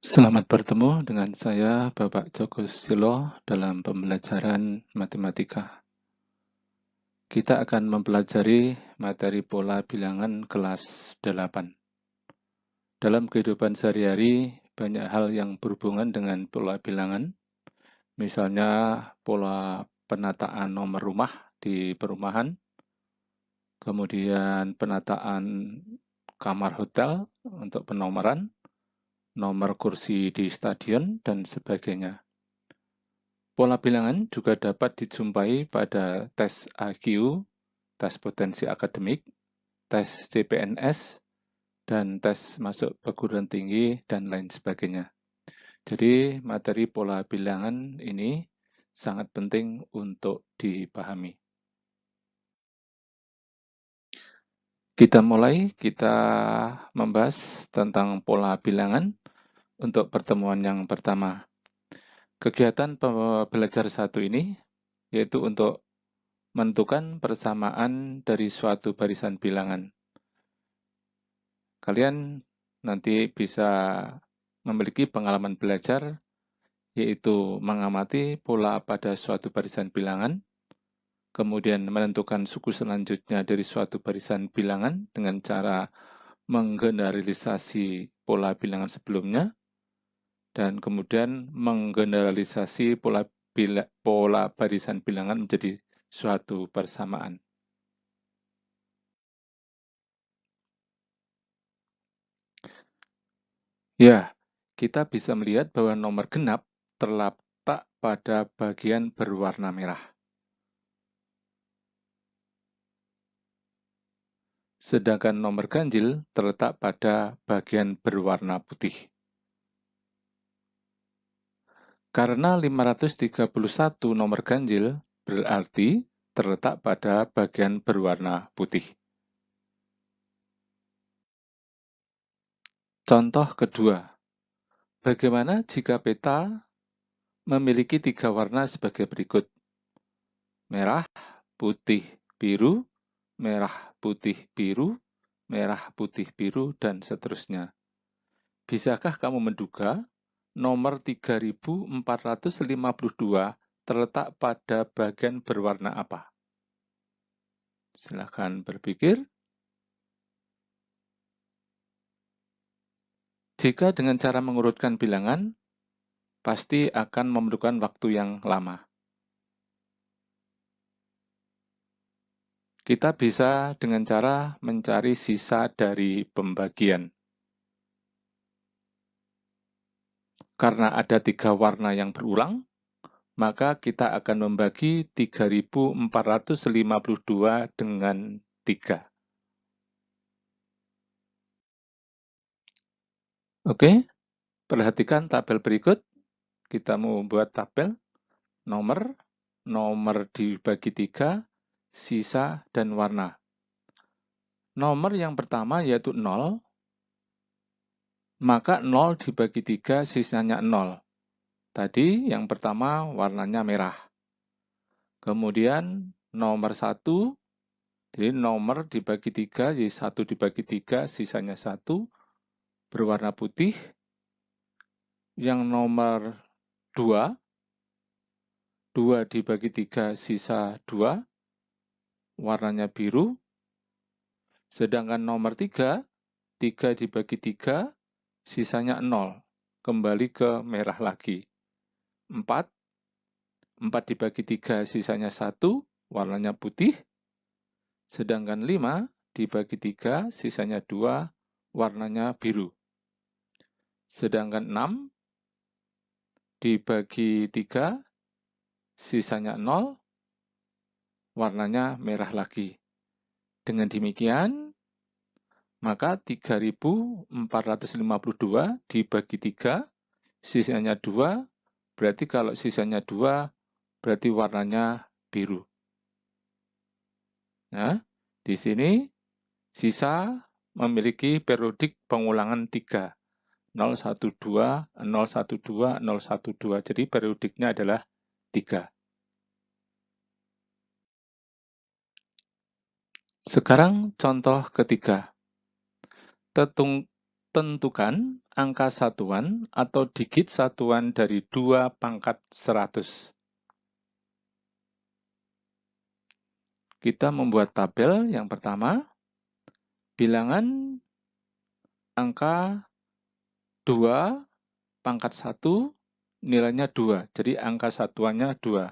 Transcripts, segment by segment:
Selamat bertemu dengan saya, Bapak Joko Susilo, dalam pembelajaran matematika. Kita akan mempelajari materi pola bilangan kelas 8. Dalam kehidupan sehari-hari, banyak hal yang berhubungan dengan pola bilangan, misalnya pola penataan nomor rumah di perumahan, kemudian penataan kamar hotel untuk penomoran, nomor kursi di stadion, dan sebagainya. Pola bilangan juga dapat dijumpai pada tes IQ, tes potensi akademik, tes CPNS, dan tes masuk perguruan tinggi, dan lain sebagainya. Jadi, materi pola bilangan ini sangat penting untuk dipahami. Kita membahas tentang pola bilangan untuk pertemuan yang pertama. Kegiatan belajar satu ini yaitu untuk menentukan persamaan dari suatu barisan bilangan. Kalian nanti bisa memiliki pengalaman belajar, yaitu mengamati pola pada suatu barisan bilangan, kemudian menentukan suku selanjutnya dari suatu barisan bilangan dengan cara menggeneralisasi pola bilangan sebelumnya, dan kemudian menggeneralisasi pola barisan bilangan menjadi suatu persamaan. Ya, kita bisa melihat bahwa nomor genap terletak pada bagian berwarna merah. Sedangkan nomor ganjil terletak pada bagian berwarna putih. Karena 531 nomor ganjil berarti terletak pada bagian berwarna putih. Contoh kedua, bagaimana jika peta memiliki 3 warna sebagai berikut? Merah, putih, biru, merah, putih, biru, merah, putih, biru, dan seterusnya. Bisakah kamu menduga nomor 3452 terletak pada bagian berwarna apa? Silakan berpikir. Jika dengan cara mengurutkan bilangan, pasti akan memerlukan waktu yang lama. Kita bisa dengan cara mencari sisa dari pembagian. Karena ada 3 warna yang berulang, maka kita akan membagi 3452 dengan 3. Oke, perhatikan tabel berikut. Kita mau buat tabel nomor dibagi 3, sisa, dan warna. Nomor yang pertama yaitu 0, maka 0 dibagi 3, sisanya 0. Tadi yang pertama warnanya merah. Kemudian nomor 1, jadi nomor dibagi 3, jadi 1 dibagi 3, sisanya 1, berwarna putih. Yang nomor 2, 2 dibagi 3, sisa 2, warnanya biru. Sedangkan nomor 3, 3 dibagi 3, sisanya 0, kembali ke merah lagi. 4, 4 dibagi 3, sisanya 1, warnanya putih. Sedangkan 5 dibagi 3, sisanya 2, warnanya biru. Sedangkan 6 dibagi 3, sisanya 0, warnanya merah lagi. Dengan demikian, maka 3452 dibagi 3, sisanya 2, berarti kalau sisanya 2, berarti warnanya biru. Nah, di sini sisa memiliki periodik pengulangan 3. 012, 012, 012. Jadi periodiknya adalah 3. Sekarang contoh ketiga. Tentukan angka satuan atau digit satuan dari 2 pangkat 100. Kita membuat tabel yang pertama, bilangan angka 2 pangkat 1 nilainya 2. Jadi angka satuannya 2.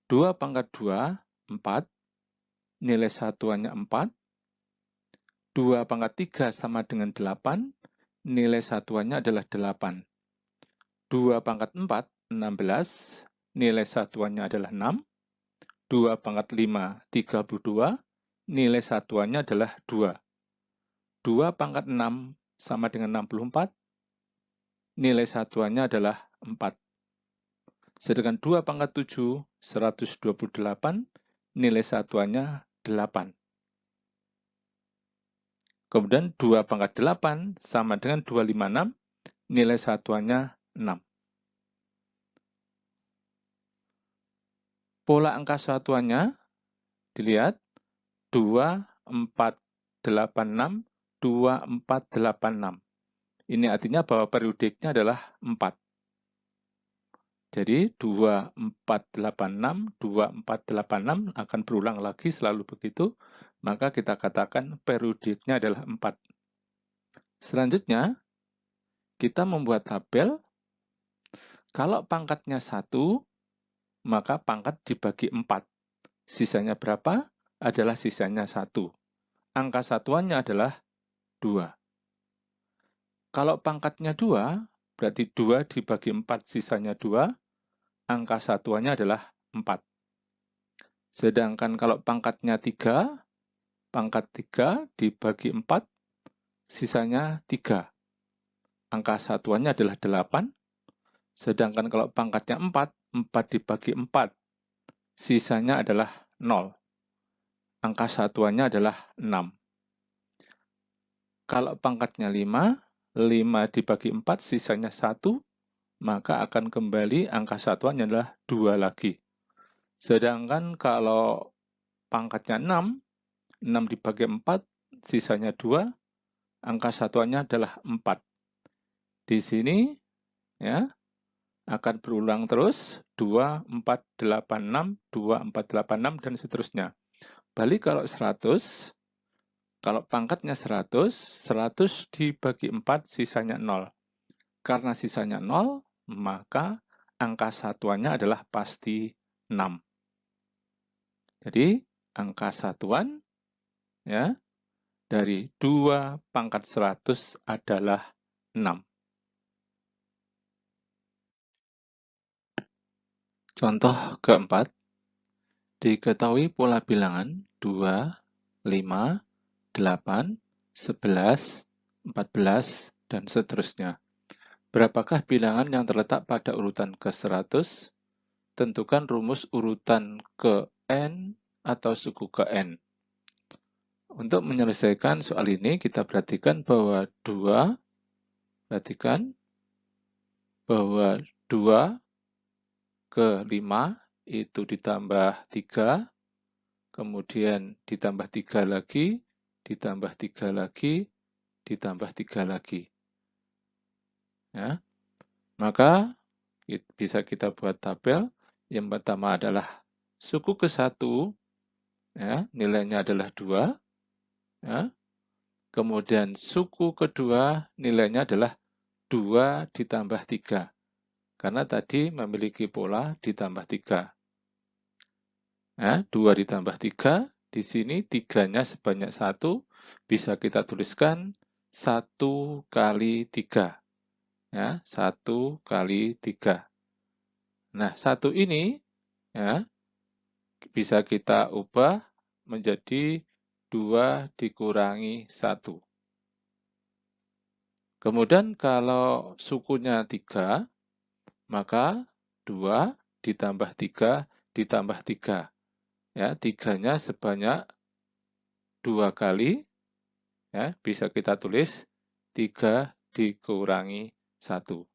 2 pangkat 2, 4. Nilai satuannya 4. 2 pangkat 3 sama dengan 8. Nilai satuannya adalah 8. 2 pangkat 4, 16. Nilai satuannya adalah 6. 2 pangkat 5, 32. Nilai satuannya adalah 2. 2 pangkat 6 sama dengan 64. Nilai satuannya adalah 4. Sedangkan 2 pangkat 7, 128. Nilai satuannya 8. Kemudian 2 pangkat 8 sama dengan 256. Nilai satuannya 6. Pola angka satuannya dilihat 2, 4, 8, 6, 2, 4, 8, 6. Ini artinya bahwa periodiknya adalah 4. Jadi 2, 4, 8, 6, 2, 4, 8, 6 akan berulang lagi selalu begitu. Maka kita katakan periodiknya adalah 4. Selanjutnya, kita membuat tabel. Kalau pangkatnya 1, maka pangkat dibagi 4. Sisanya berapa? Adalah sisanya 1. Angka satuannya adalah 2. Kalau pangkatnya 2, berarti 2 dibagi 4, sisanya 2. Angka satuannya adalah 4. Sedangkan kalau pangkatnya 3, pangkat 3 dibagi 4, sisanya 3. Angka satuannya adalah 8. Sedangkan kalau pangkatnya 4, 4 dibagi 4, sisanya adalah 0. Angka satuannya adalah 6. Kalau pangkatnya 5, 5 dibagi 4, sisanya 1, maka akan kembali angka satuannya adalah 2 lagi. Sedangkan kalau pangkatnya 6, 6 dibagi 4, sisanya 2, angka satuannya adalah 4. Di sini ya akan berulang terus 2, 4, 8, 6, 2, 4, 8, 6, dan seterusnya. Balik kalau 100, kalau pangkatnya 100, 100 dibagi 4, sisanya 0. Karena sisanya 0, maka angka satuannya adalah pasti 6. Jadi, angka satuan ya dari 2 pangkat 100 adalah 6. Contoh keempat, diketahui pola bilangan 2, 5, 8, 11, 14, dan seterusnya. Berapakah bilangan yang terletak pada urutan ke-100? Tentukan rumus urutan ke N atau suku ke N. Untuk menyelesaikan soal ini, kita perhatikan bahwa 2 ke 5 itu ditambah 3, kemudian ditambah 3 lagi, ditambah 3 lagi, ditambah 3 lagi. Ya. Maka bisa kita buat tabel. Yang pertama adalah suku ke-1, ya, nilainya adalah 2. Ya. Kemudian suku kedua nilainya adalah 2 ditambah 3. Karena tadi memiliki pola ditambah 3. Ya, 2 ditambah 3, di sini 3-nya sebanyak 1, bisa kita tuliskan 1 kali 3. Ya, 1 kali 3. Nah, 1 ini ya, bisa kita ubah menjadi 2 dikurangi 1. Kemudian kalau sukunya 3, maka 2 ditambah 3 ditambah 3. Ya, 3-nya sebanyak 2 kali, ya, bisa kita tulis 3 dikurangi 1.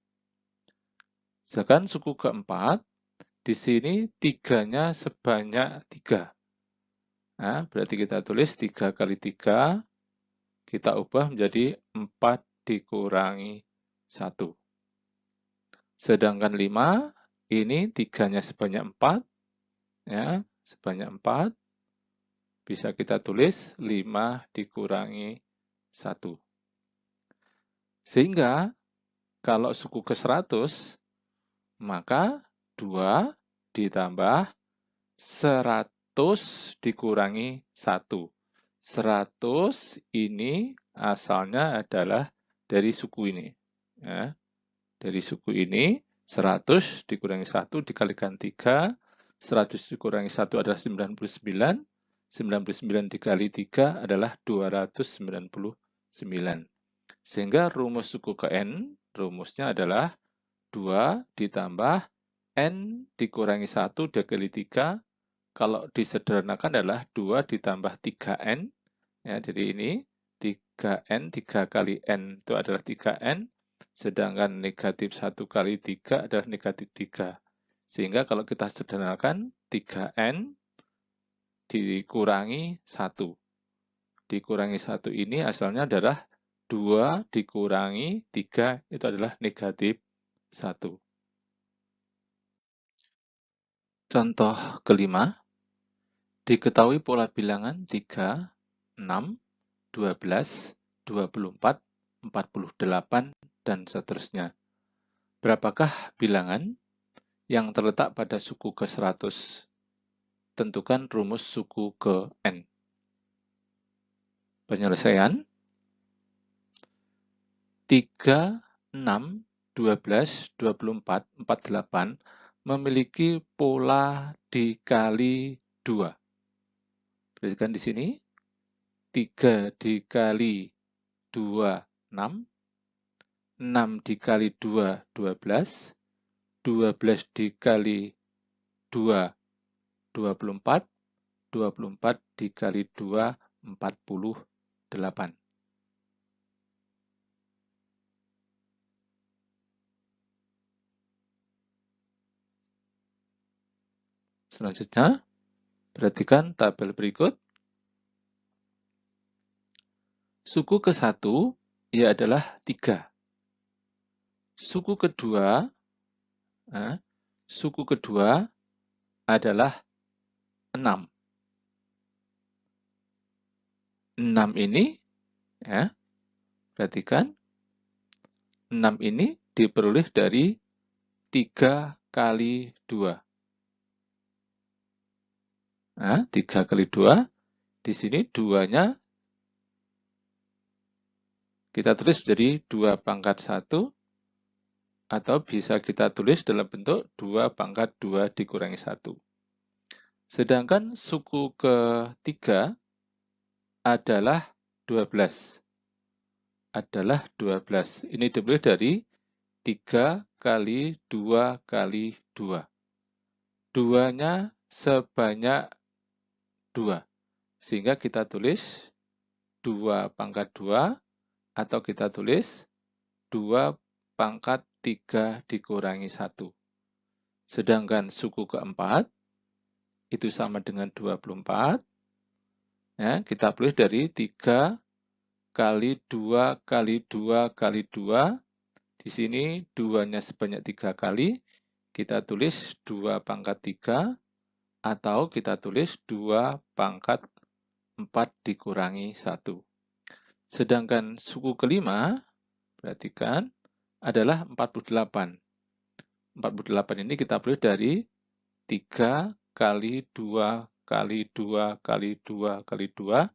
Sedangkan suku keempat, di sini 3-nya sebanyak 3. Nah, berarti kita tulis 3 kali 3, kita ubah menjadi 4 dikurangi 1. Sedangkan 5, ini 3-nya sebanyak 4, ya, sebanyak 4, bisa kita tulis 5 dikurangi 1. Sehingga, kalau suku ke 100, maka 2 ditambah 100 dikurangi 1. 100 ini asalnya adalah dari suku ini. Ya. Dari suku ini, 100 dikurangi 1 dikalikan 3, 100 dikurangi 1 adalah 99, 99 dikali 3 adalah 299. Sehingga rumus suku ke N, rumusnya adalah 2 ditambah N dikurangi 1 dikali 3, kalau disederhanakan adalah 2 ditambah 3N, ya, jadi ini 3N, 3 kali N itu adalah 3N, sedangkan negatif 1 kali 3 adalah negatif 3. Sehingga kalau kita sederhanakan, 3N dikurangi 1. Dikurangi 1 ini asalnya adalah 2 dikurangi 3, itu adalah negatif 1. Contoh kelima, diketahui pola bilangan 3, 6, 12, 24, 48, dan seterusnya. Berapakah bilangan yang terletak pada suku ke 100? Tentukan rumus suku ke N. Penyelesaian. 3, 6, 12, 24, 48 memiliki pola dikali 2. Perhatikan di sini. 3 dikali 2, 6. 6 dikali 2, 12. 12 dikali 2, 24. 24 dikali 2, 48. Selanjutnya, perhatikan tabel berikut. Suku ke-1 ia adalah 3. Suku kedua adalah 6. 6 ini, ya, perhatikan, 6 ini diperoleh dari 3 kali 2. 3 kali 2, di sini 2-nya kita tulis menjadi 2 pangkat 1, atau bisa kita tulis dalam bentuk 2 pangkat 2 dikurangi 1. Sedangkan suku ke-3 adalah 12. Ini diperoleh dari 3 kali 2 kali 2. 2-nya sebanyak 2. Sehingga kita tulis 2 pangkat 2, atau kita tulis 2 pangkat 3 dikurangi 1. Sedangkan suku keempat, itu sama dengan 24. Ya, kita pilih dari 3 kali 2 kali 2 kali 2. Di sini 2-nya sebanyak 3 kali. Kita tulis 2 pangkat 3, atau kita tulis 2 pangkat 4 dikurangi 1. Sedangkan suku kelima, perhatikan, adalah 48. 48 ini kita pilih dari 3 kali 2 kali 2 kali 2 kali 2.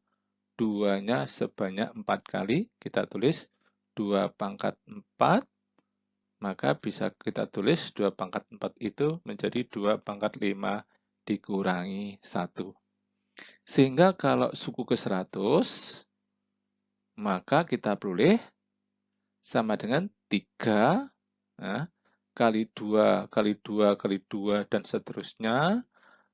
2-nya sebanyak 4 kali. Kita tulis 2 pangkat 4. Maka bisa kita tulis 2 pangkat 4 itu menjadi 2 pangkat 5 dikurangi 1. Sehingga kalau suku ke 100, maka kita peroleh sama dengan 3 kali 2 kali 2 kali 2 dan seterusnya.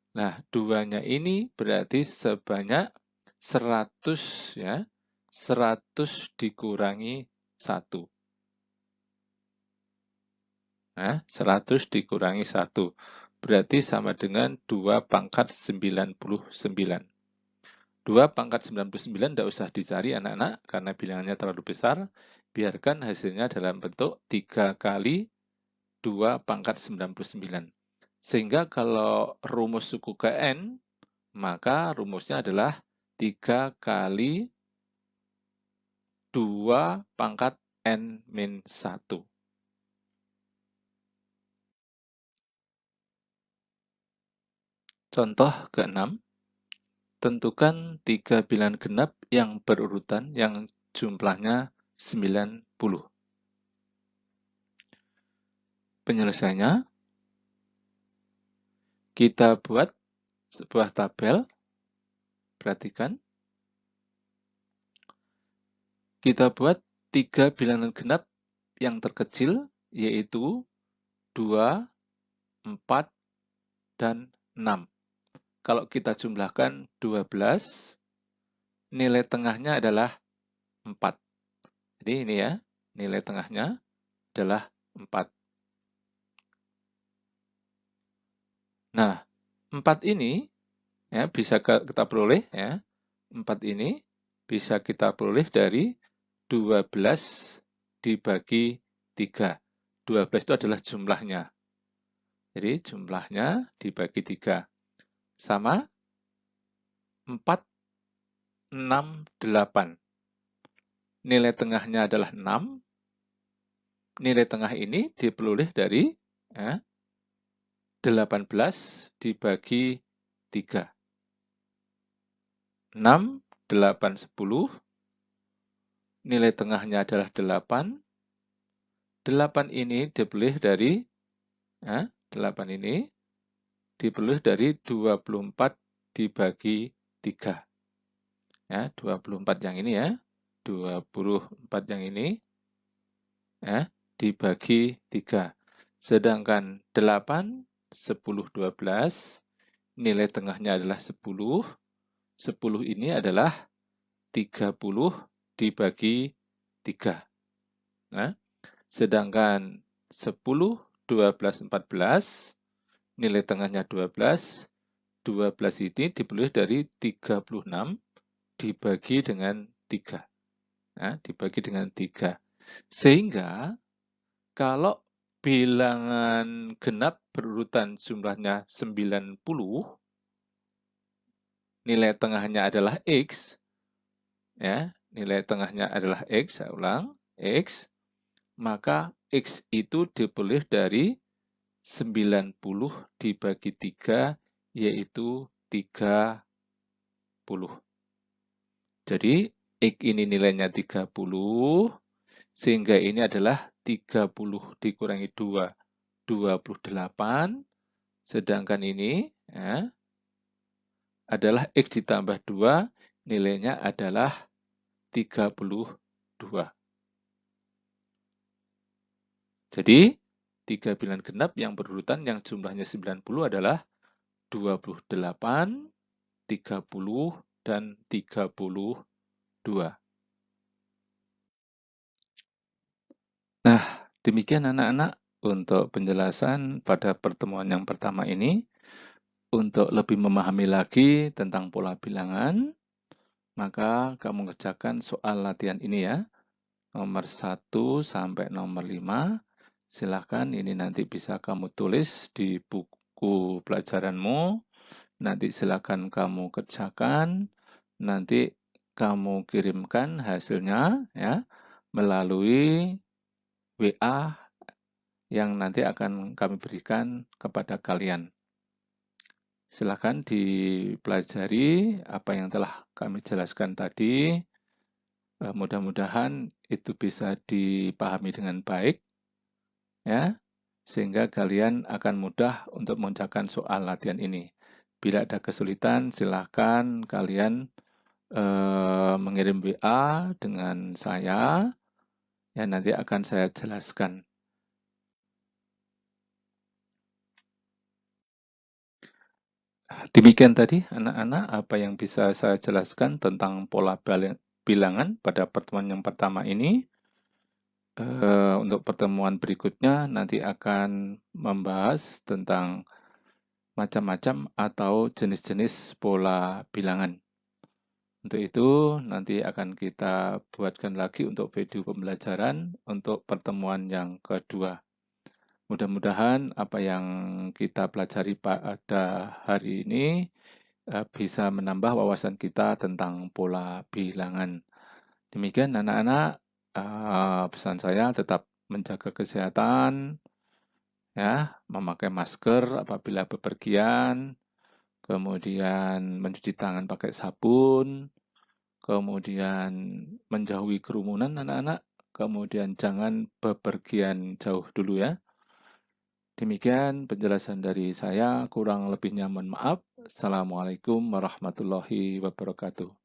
Nah, 2-nya ini berarti sebanyak 100, ya. 100 dikurangi 1. 100 dikurangi 1. Berarti sama dengan 2 pangkat 99. 2 pangkat 99 tidak usah dicari anak-anak, karena bilangannya terlalu besar. biarkan hasilnya dalam bentuk 3 kali 2 pangkat 99. Sehingga kalau rumus suku ke N, maka rumusnya adalah 3 kali 2 pangkat N-1. Contoh ke-6, tentukan 3 bilangan genap yang berurutan yang jumlahnya 90. Penyelesaiannya, kita buat sebuah tabel. Perhatikan. Kita buat 3 bilangan genap yang terkecil, yaitu 2, 4, dan 6. Kalau kita jumlahkan 12, nilai tengahnya adalah 4. Jadi ini ya, nilai tengahnya adalah 4. Nah, 4 ini ya bisa kita peroleh ya. 4 ini bisa kita peroleh dari 12 dibagi 3. 12 itu adalah jumlahnya. Jadi jumlahnya dibagi 3. Sama 4, 6, 8. Nilai tengahnya adalah 6. Nilai tengah ini diperoleh dari 18 dibagi 3. 6, 8, 10. Nilai tengahnya adalah 8. 8 ini diperoleh dari 8 ini diperoleh dari 24 dibagi 3. Ya, 24 yang ini ya. 24 yang ini ya, dibagi 3. Sedangkan 8, 10, 12, nilai tengahnya adalah 10. 10 ini adalah 30 dibagi 3. Nah, sedangkan 10, 12, 14, nilai tengahnya 12. 12 ini diperoleh dari 36 dibagi dengan 3. Nah, dibagi dengan 3. Sehingga kalau bilangan genap berurutan jumlahnya 90, nilai tengahnya adalah X, ya, nilai tengahnya adalah X, saya ulang, X, maka X itu diperoleh dari 90 dibagi 3, yaitu 30. Jadi, X ini nilainya 30, sehingga ini adalah 30 dikurangi 2, 28, sedangkan ini adalah X ditambah 2, nilainya adalah 32. Jadi, 3 bilangan genap yang berurutan yang jumlahnya 90 adalah 28, 30, dan 32. Nah, demikian anak-anak untuk penjelasan pada pertemuan yang pertama ini. Untuk lebih memahami lagi tentang pola bilangan, maka kamu kerjakan soal latihan ini ya. Nomor 1 sampai nomor 5. Silakan ini nanti bisa kamu tulis di buku pelajaranmu. Nanti silakan kamu kerjakan. Nanti kamu kirimkan hasilnya ya melalui WA yang nanti akan kami berikan kepada kalian. Silakan dipelajari apa yang telah kami jelaskan tadi. Mudah-mudahan itu bisa dipahami dengan baik, ya, sehingga kalian akan mudah untuk mengerjakan soal latihan ini. Bila ada kesulitan, silakan kalian mengirim WA dengan saya, ya nanti akan saya jelaskan. Demikian tadi anak-anak apa yang bisa saya jelaskan tentang pola bilangan pada pertemuan yang pertama ini. Untuk pertemuan berikutnya nanti akan membahas tentang macam-macam atau jenis-jenis pola bilangan. Untuk itu, nanti akan kita buatkan lagi untuk video pembelajaran untuk pertemuan yang kedua. Mudah-mudahan apa yang kita pelajari pada hari ini bisa menambah wawasan kita tentang pola bilangan. Demikian anak-anak, pesan saya tetap menjaga kesehatan, ya, memakai masker apabila bepergian, kemudian mencuci tangan pakai sabun, kemudian menjauhi kerumunan anak-anak, kemudian jangan bepergian jauh dulu ya. Demikian penjelasan dari saya, kurang lebihnya mohon maaf. Assalamualaikum warahmatullahi wabarakatuh.